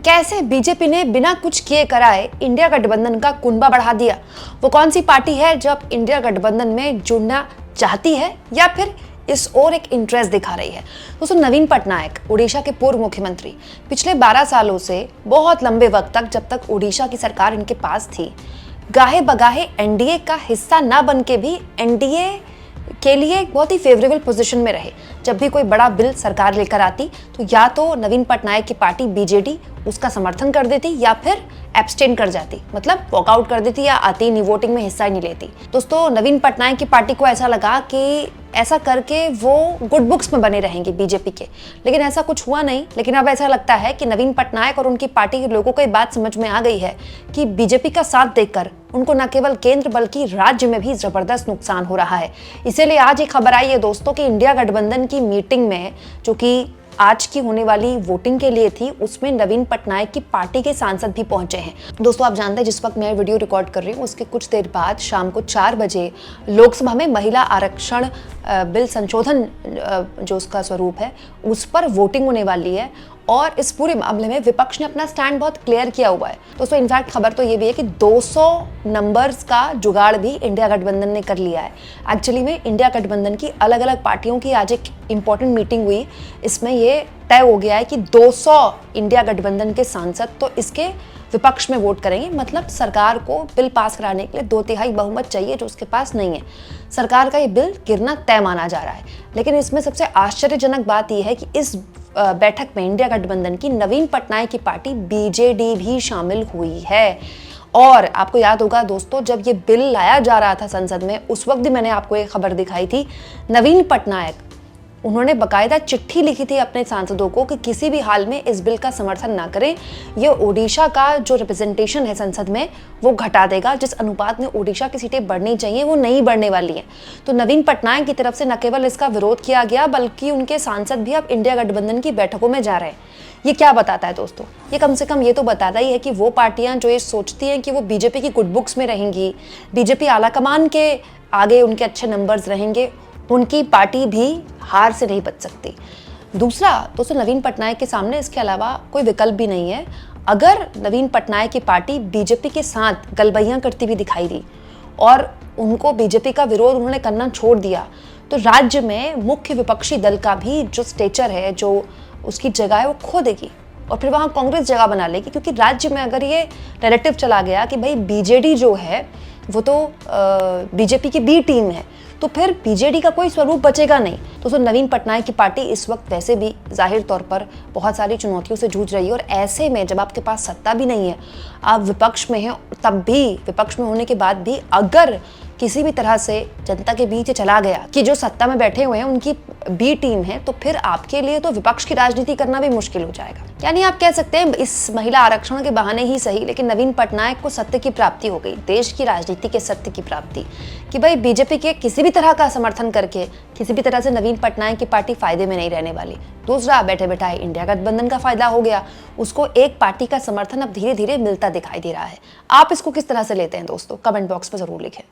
कैसे बीजेपी ने बिना कुछ किए कराए इंडिया गठबंधन का कुनबा बढ़ा दिया। वो कौन सी पार्टी है जो अब इंडिया गठबंधन में जुड़ना चाहती है या फिर इस ओर एक इंटरेस्ट दिखा रही है। दोस्तों, नवीन पटनायक उड़ीसा के पूर्व मुख्यमंत्री पिछले 12 सालों से बहुत लंबे वक्त तक, जब तक उड़ीसा की सरकार इनके पास थी, गाहे बगाहे एनडीए का हिस्सा ना बन के भी एनडीए के लिए एक बहुत ही फेवरेबल पोजीशन में रहे। जब भी कोई बड़ा बिल सरकार लेकर आती तो या तो नवीन पटनायक की पार्टी बीजेडी उसका समर्थन कर देती या फिर एब्सटेन कर जाती, मतलब वॉकआउट कर देती या आती नहीं, वोटिंग में हिस्सा ही नहीं लेती। दोस्तों, नवीन पटनायक की पार्टी को ऐसा लगा कि ऐसा करके वो गुड बुक्स में बने रहेंगे बीजेपी के, लेकिन ऐसा कुछ हुआ नहीं। लेकिन अब ऐसा लगता है कि नवीन पटनायक और उनकी पार्टी के लोगों को ये बात समझ में आ गई है कि बीजेपी का साथ देखकर उनको न केवल केंद्र बल्कि राज्य में भी जबरदस्त नुकसान हो रहा है। इसीलिए आज एक खबर आई है दोस्तों कि इंडिया गठबंधन की मीटिंग में, जो कि आज की होने वाली वोटिंग के लिए थी, उसमें नवीन पटनायक की पार्टी के सांसद भी पहुंचे हैं। दोस्तों, आप जानते हैं जिस वक्त मैं वीडियो रिकॉर्ड कर रही हूँ उसके कुछ देर बाद शाम को 4 बजे लोकसभा में महिला आरक्षण बिल संशोधन जो उसका स्वरूप है उस पर वोटिंग होने वाली है और इस पूरे मामले में विपक्ष ने अपना स्टैंड बहुत क्लियर किया हुआ है। दोस्तों, इनफैक्ट खबर तो ये भी है कि 200 नंबर्स का जुगाड़ भी इंडिया गठबंधन ने कर लिया है। एक्चुअली में इंडिया गठबंधन की अलग अलग पार्टियों की आज एक इंपॉर्टेंट मीटिंग हुई, इसमें ये तय हो गया है कि 200 इंडिया गठबंधन के सांसद तो इसके विपक्ष में वोट करेंगे। मतलब सरकार को बिल पास कराने के लिए 2/3 बहुमत चाहिए, जो उसके पास नहीं है। सरकार का ये बिल गिरना तय माना जा रहा है। लेकिन इसमें सबसे आश्चर्यजनक बात यह है कि इस बैठक में इंडिया गठबंधन की नवीन पटनायक की पार्टी बीजेडी भी शामिल हुई है। और आपको याद होगा दोस्तों, जब ये बिल लाया जा रहा था संसद में, उस वक्त भी मैंने आपको एक खबर दिखाई थी। नवीन पटनायक उन्होंने बकायदा चिट्ठी लिखी थी अपने सांसदों को कि किसी भी हाल में इस बिल का समर्थन ना करें। ये ओडिशा का जो रिप्रेजेंटेशन है संसद में वो घटा देगा। जिस अनुपात में ओडिशा की सीटें बढ़नी चाहिए वो नहीं बढ़ने वाली हैं। तो नवीन पटनायक की तरफ से न केवल इसका विरोध किया गया बल्कि उनके सांसद भी अब इंडिया गठबंधन की बैठकों में जा रहे हैं। ये क्या बताता है दोस्तों? ये कम से कम ये तो बताता ही है कि वो पार्टियां जो ये सोचती हैं कि वो बीजेपी की गुड बुक्स में रहेंगी, बीजेपी आलाकमान के आगे उनके अच्छे नंबर्स रहेंगे, उनकी पार्टी भी हार से नहीं बच सकती। दूसरा दोस्तों, नवीन पटनायक के सामने इसके अलावा कोई विकल्प भी नहीं है। अगर नवीन पटनायक की पार्टी बीजेपी के साथ गलबैयां करती हुई दिखाई दी और उनको बीजेपी का विरोध उन्होंने करना छोड़ दिया तो राज्य में मुख्य विपक्षी दल का भी जो स्टेचर है, जो उसकी जगह है, वो खो देगी और फिर वहाँ कांग्रेस जगह बना लेगी। क्योंकि राज्य में अगर ये नैरेटिव चला गया कि भाई बीजेडी जो है वो तो बीजेपी की बी टीम है, तो फिर बीजेडी का कोई स्वरूप बचेगा नहीं। तो नवीन पटनायक की पार्टी इस वक्त वैसे भी जाहिर तौर पर बहुत सारी चुनौतियों से जूझ रही है और ऐसे में जब आपके पास सत्ता भी नहीं है, आप विपक्ष में हैं, तब भी विपक्ष में होने के बाद भी अगर किसी भी तरह से जनता के बीच चला गया कि जो सत्ता में बैठे हुए हैं उनकी बी टीम है, तो फिर आपके लिए तो विपक्ष की राजनीति करना भी मुश्किल हो जाएगा। यानी आप कह सकते हैं इस महिला आरक्षण के बहाने ही सही, लेकिन नवीन पटनायक को सत्य की प्राप्ति हो गई, देश की राजनीति के सत्य की प्राप्ति, कि भाई बीजेपी के किसी भी तरह का समर्थन करके किसी भी तरह से नवीन पटनायक की पार्टी फायदे में नहीं रहने वाली। दूसरा, बैठे बैठाए इंडिया गठबंधन का फायदा हो गया, उसको एक पार्टी का समर्थन अब धीरे धीरे मिलता दिखाई दे रहा है। आप इसको किस तरह से लेते हैं दोस्तों? कमेंट बॉक्स में जरूर लिखें।